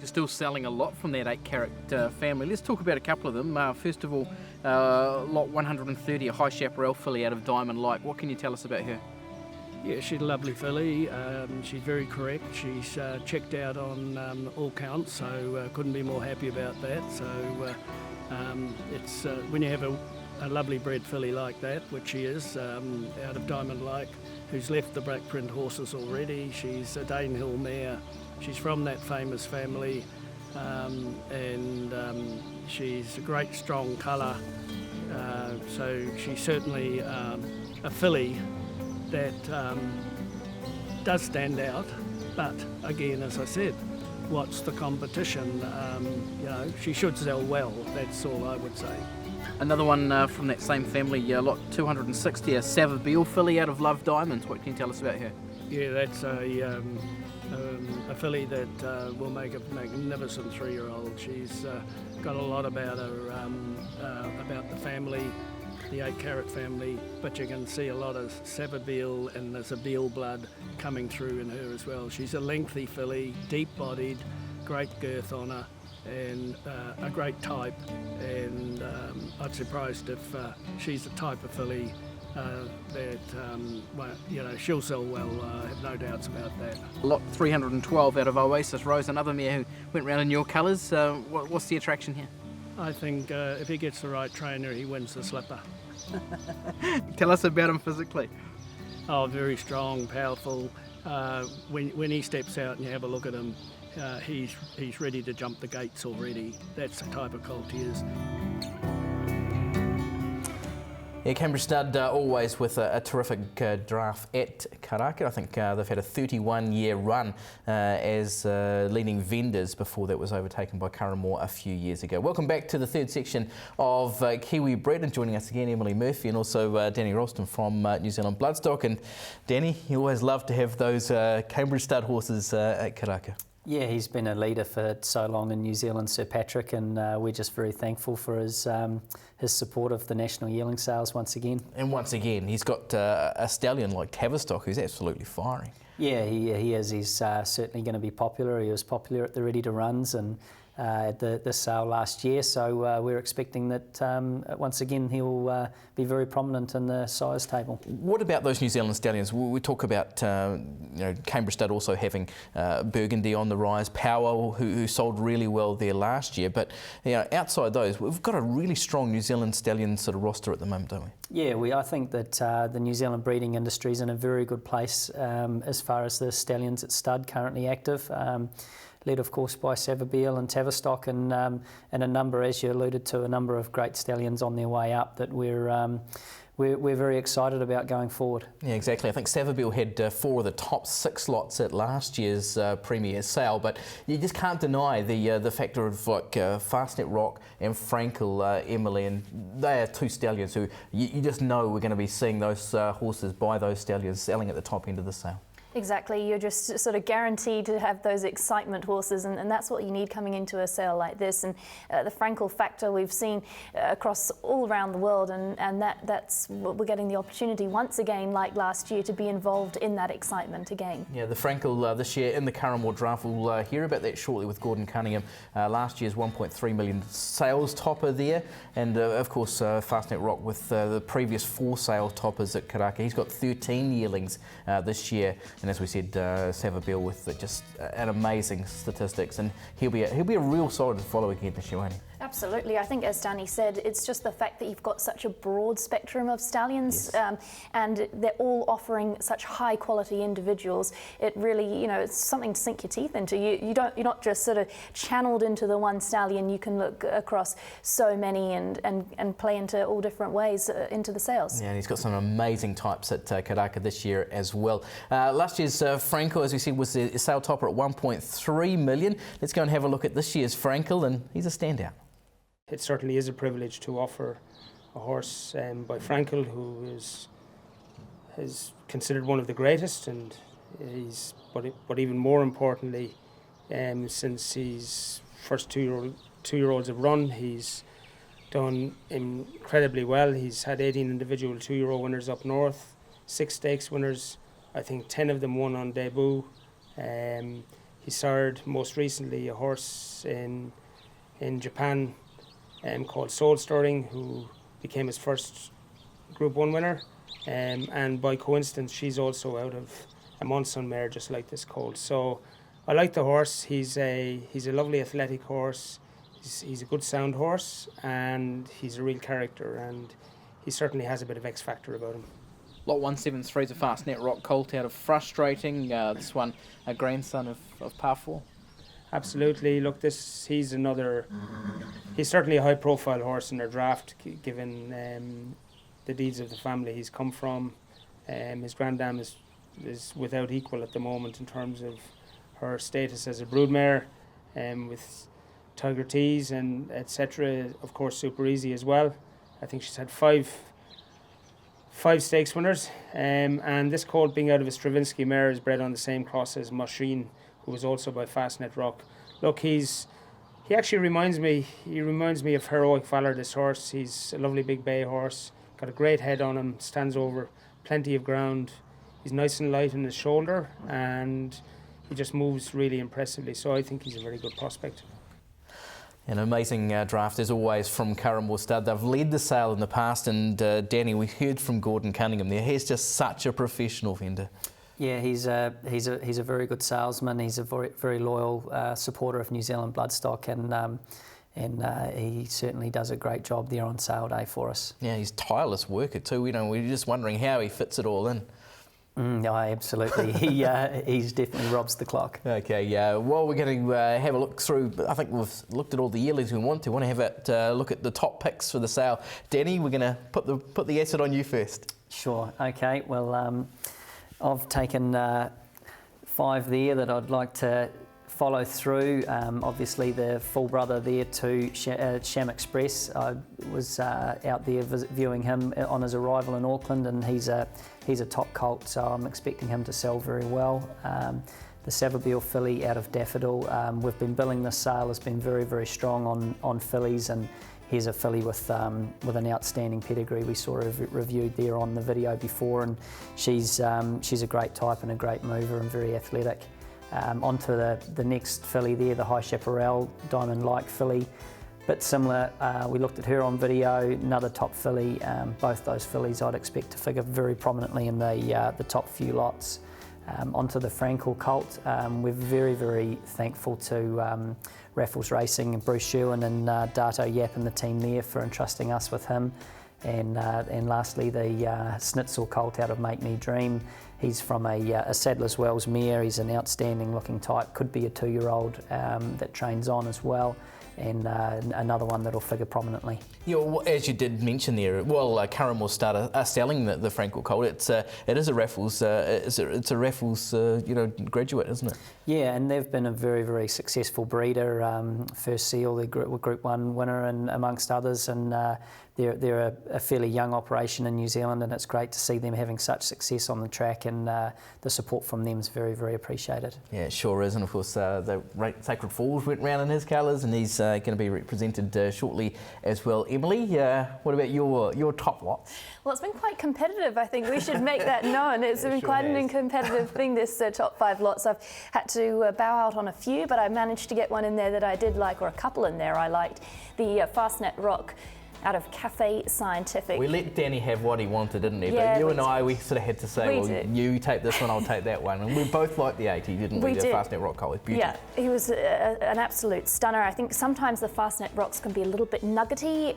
still selling a lot from that 8-carat family. Let's talk about a couple of them. First of all, lot 130, a high chaparral filly out of Diamond Like. What can you tell us about her? Yeah, she's a lovely filly. She's very correct. She's checked out on all counts, so couldn't be more happy about that. So it's when you have a lovely bred filly like that, which she is, out of Diamond Like, who's left the black print horses already. She's a Danehill mare. She's from that famous family, and she's a great strong colour. So she's certainly a filly that does stand out, but again, as I said, what's the competition? She should sell well, that's all I would say. Another one from that same family, lot 260, a Savabeel filly out of Love Diamonds. What can you tell us about her? Yeah, that's a filly that will make a magnificent 3-year-old. She's got a lot about her, about the family, the 8-carat family, but you can see a lot of Savabeel and there's a Beal blood coming through in her as well. She's a lengthy filly, deep-bodied, great girth on her, and a great type, and I'd be surprised if she's the type of filly that she'll sell well. I have no doubts about that. Lot 312 out of Oasis Rose, another mare who went round in your colours. What's the attraction here? I think if he gets the right trainer, he wins the slipper. Tell us about him physically. Oh, very strong, powerful. When he steps out and you have a look at him, he's ready to jump the gates already. That's the type of colt he is. Yeah, Cambridge Stud always with a terrific draft at Karaka. I think they've had a 31-year run as leading vendors before that was overtaken by Curramore a few years ago. Welcome back to the third section of Kiwi Bred, and joining us again Emily Murphy and also Danny Rolston from New Zealand Bloodstock. And Danny, you always love to have those Cambridge Stud horses at Karaka. Yeah, he's been a leader for so long in New Zealand, Sir Patrick, and we're just very thankful for his support of the National Yearling Sales once again. And once again, he's got a stallion like Tavistock who's absolutely firing. Yeah, he is. He's certainly going to be popular. He was popular at the Ready to Runs and at the sale last year, so we're expecting that once again he'll be very prominent in the sires table. What about those New Zealand stallions? We talk about Cambridge Stud also having Burgundy on the rise, Power who sold really well there last year, but outside those we've got a really strong New Zealand stallion sort of roster at the moment, don't we? Yeah, I think that the New Zealand breeding industry is in a very good place as far as the stallions at stud currently active. Led of course by Savabeel and Tavistock, and a number, as you alluded to, a number of great stallions on their way up that we're very excited about going forward. Yeah, exactly. I think Savabeel had 4 of the top 6 lots at last year's Premier sale, but you just can't deny the factor of like Fastnet Rock and Frankel, Emily, and they are 2 stallions who you just know we're going to be seeing those horses by those stallions selling at the top end of the sale. Exactly, you're just sort of guaranteed to have those excitement horses, and that's what you need coming into a sale like this. And the Frankel factor we've seen across all around the world, and that's what we're getting the opportunity once again, like last year, to be involved in that excitement again. Yeah, the Frankel this year in the Curramore draft, we'll hear about that shortly with Gordon Cunningham. Last year's 1.3 million sales topper there, and of course Fastnet Rock with the previous 4 sales toppers at Karaka. He's got 13 yearlings this year. And as we said, Savabeel with just an amazing statistics, and he'll be a real solid to follow again this year, won't he? Absolutely. I think, as Danny said, it's just the fact that you've got such a broad spectrum of stallions, yes. And they're all offering such high quality individuals. It really, it's something to sink your teeth into. You're not just sort of channeled into the one stallion. You can look across so many and play into all different ways into the sales. Yeah, and he's got some amazing types at Karaka this year as well. Last year's Frankel, as we said, was the sale topper at 1.3 million. Let's go and have a look at this year's Frankel, and he's a standout. It certainly is a privilege to offer a horse by Frankel, who is considered one of the greatest, and but even more importantly, since his first two-year-olds have run, he's done incredibly well. He's had 18 individual 2-year-old winners up north, 6 stakes winners. I think 10 of them won on debut. He sired most recently a horse in Japan called Soul Stirring, who became his first Group 1 winner. And by coincidence, she's also out of a Monson mare just like this colt. So I like the horse. He's a lovely athletic horse. He's a good sound horse, and he's a real character, and he certainly has a bit of X factor about him. Lot 173 is a Fastnet Rock colt out of Frustrating. This one, a grandson of Par 4. Absolutely. Look, he's certainly a high profile horse in their draft, given the deeds of the family he's come from. His granddam is without equal at the moment in terms of her status as a broodmare, with Tiger Tease and etc. Of course, Super Easy as well. I think she's had five stakes winners, and this colt, being out of a Stravinsky mare, is bred on the same cross as Machine, who was also by Fastnet Rock. Look, he actually reminds me of Heroic Valor, this horse. He's a lovely big bay horse, got a great head on him, stands over plenty of ground. He's nice and light in his shoulder, and he just moves really impressively, so I think he's a very good prospect. An amazing draft as always from Curramore Stud. They've led the sale in the past, and Danny, we heard from Gordon Cunningham there. He's just such a professional vendor. Yeah, he's a very good salesman. He's a very, very loyal supporter of New Zealand Bloodstock, and he certainly does a great job there on sale day for us. Yeah, he's a tireless worker too. We're just wondering how he fits it all in. Absolutely. He's definitely robs the clock. Okay, yeah. Well, we're going to have a look through. I think we've looked at all the yearlings we want to have a look at the top picks for the sale. Danny, we're going to put the asset on you first. Sure. Okay. Well, I've taken 5 there that I'd like to follow through. Obviously, the full brother there to Sham Express. I was out there viewing him on his arrival in Auckland, and he's a top colt, so I'm expecting him to sell very well. The Savabeel filly out of Daffodil. We've been billing this sale has been very, very strong on fillies, and here's a filly with an outstanding pedigree. We saw her reviewed there on the video before, and she's a great type and a great mover and very athletic. Onto the next filly there, the High Chaparral Diamond-like filly. Bit similar, we looked at her on video, another top filly. Both those fillies I'd expect to figure very prominently in the top few lots. Onto the Frankel colt, we're very, very thankful to Raffles Racing and Bruce Sherwin and Dato Yap and the team there for entrusting us with him. And lastly, the Schnitzel colt out of Make Me Dream. He's from a Sadler's Wells mare. He's an outstanding looking type, could be a 2-year-old that trains on as well, and another one that'll figure prominently. Yeah, well, as you did mention there, Curramore Stud are selling the Frankel colt. It is a Raffles, it's a Raffles graduate, isn't it? Yeah, and they've been a very, very successful breeder. First Seal, they were Group 1 winner, and amongst others, and they're a fairly young operation in New Zealand, and it's great to see them having such success on the track, and the support from them is very, very appreciated. Yeah, it sure is, and of course the Sacred Falls went round in his colours, and he's going to be represented shortly as well. Emily, what about your top lot? Well, it's been quite competitive. I think we should make that known. It's been quite an competitive thing, this top 5 lots. I've had to bow out on a few, but I managed to get one in there that I did like, or a couple in there I liked. The Fastnet Rock out of Cafe Scientific. We let Danny have what he wanted, didn't he? Yeah, but you and I, we sort of had to say, you take this one, I'll take that one. And we both liked the 80, didn't we? The Fastnet Rock colt. Yeah, he was an absolute stunner. I think sometimes the Fastnet Rocks can be a little bit nuggety,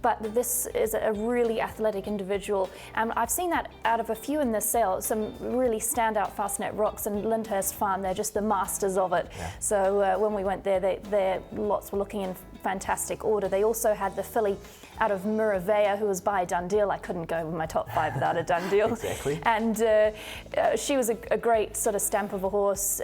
but this is a really athletic individual. And I've seen that out of a few in this sale, some really standout Fastnet Rocks, and Lyndhurst Farm, they're just the masters of it. Yeah. So when we went there, their lots were looking in fantastic order. They also had the filly out of Muravea, who was by Dundeel. I couldn't go with my top 5 without a Dundeel. Exactly. And she was a great sort of stamp of a horse.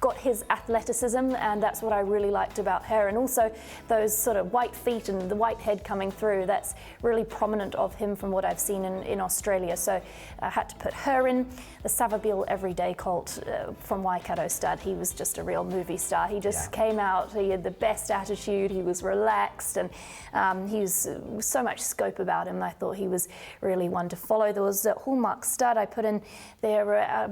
got his athleticism, and that's what I really liked about her. And also those sort of white feet and the white head coming through, that's really prominent of him from what I've seen in Australia. So I had to put her in. The Savabeel Everyday colt from Waikato stud, he was just a real movie star. He just came out, he had the best attitude, he was relaxed, and he was so much scope about him. I thought he was really one to follow. There was a Hallmark stud I put in there,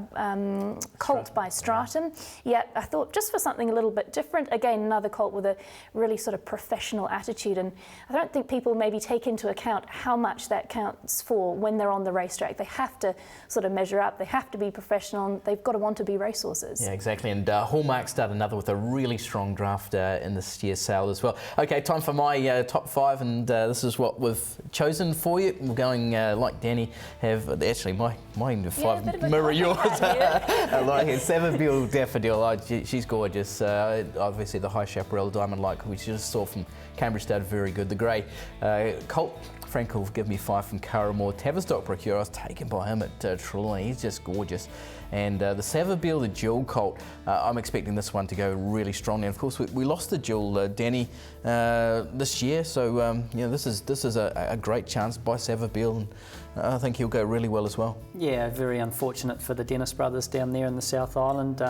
colt by Stratum. Yeah, I thought just for something a little bit different. Again, another colt with a really sort of professional attitude, and I don't think people maybe take into account how much that counts for when they're on the racetrack. They have to sort of measure up, they have to be professional, and they've got to want to be racehorses. Yeah, exactly. And Hallmark stud, another with a really strong draft in this year's sale as well. Okay, time for my top 5, and this is what we've chosen for you. We're going like Danny have actually my 5 mirror yours. Like Savabeel Daffodil, she's gorgeous. Obviously the High Chaparral Diamond like we just saw from Cambridge Stud, very good. The grey colt, Frank will give me 5 from Curramore. Tavistock Procure, I was taken by him at Trelawney, he's just gorgeous. And the Savabeel, the Jewel colt, I'm expecting this one to go really strongly. And of course, we lost the Jewel, Danny, this year, so you know, this is a great chance by Savabeel, and I think he'll go really well as well. Yeah, very unfortunate for the Dennis brothers down there in the South Island,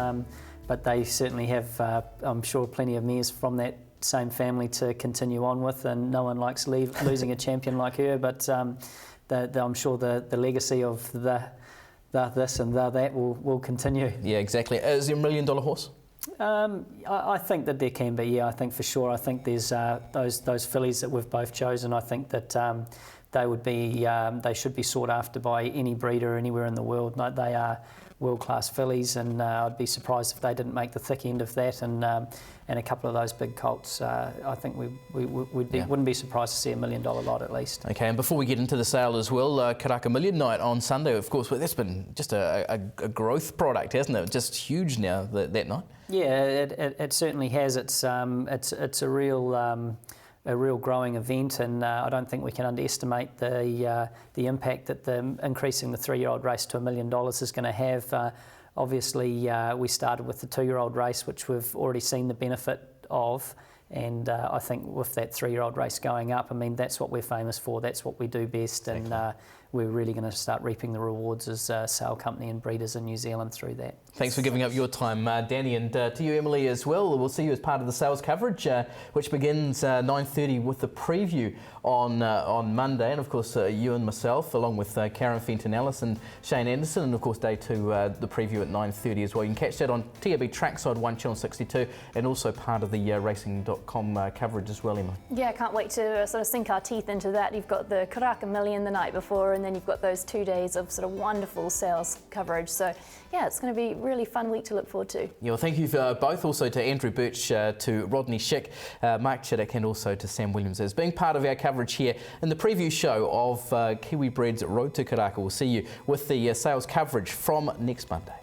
but they certainly have, I'm sure, plenty of mares from that same family to continue on with, and no one likes losing a champion like her, but I'm sure the legacy of this and that will continue. Yeah, exactly. Is there $1 million horse? I think that there can be, yeah, I think for sure. I think there's those fillies that we've both chosen. I think that they should be sought after by any breeder anywhere in the world. They are world-class fillies, and I'd be surprised if they didn't make the thick end of that, and a couple of those big colts. I think wouldn't be surprised to see $1 million lot at least. Okay, and before we get into the sale as well, Karaka Million Night on Sunday, of course, that's been just a growth product, hasn't it? Just huge now that night. Yeah, it certainly has. It's a real growing event, and I don't think we can underestimate the impact that increasing the 3-year-old race to $1 million is going to have. Obviously, we started with the 2-year-old race, which we've already seen the benefit of, and I think with that 3-year-old race going up, I mean, that's what we're famous for, that's what we do best, and we're really going to start reaping the rewards as a sale company and breeders in New Zealand through that. Thanks for giving up your time, Danny, and to you, Emily, as well. We'll see you as part of the sales coverage, which begins 9:30 with the preview on Monday, and of course you and myself, along with Karen Fenton-Ellis and Shane Anderson, and of course day 2, the preview at 9:30 as well. You can catch that on TAB Trackside 1 Channel 62, and also part of the racing.com coverage as well, Emily. Yeah, I can't wait to sort of sink our teeth into that. You've got the Karaka Million the night before, and then you've got those 2 days of sort of wonderful sales coverage. So yeah, it's going to be a really fun week to look forward to. Yeah, well, thank you for both, also to Andrew Birch, to Rodney Schick, Mark Chittick, and also to Sam Williams as being part of our coverage here in the preview show of Kiwi Bred's Road to Karaka. We'll see you with the sales coverage from next Monday.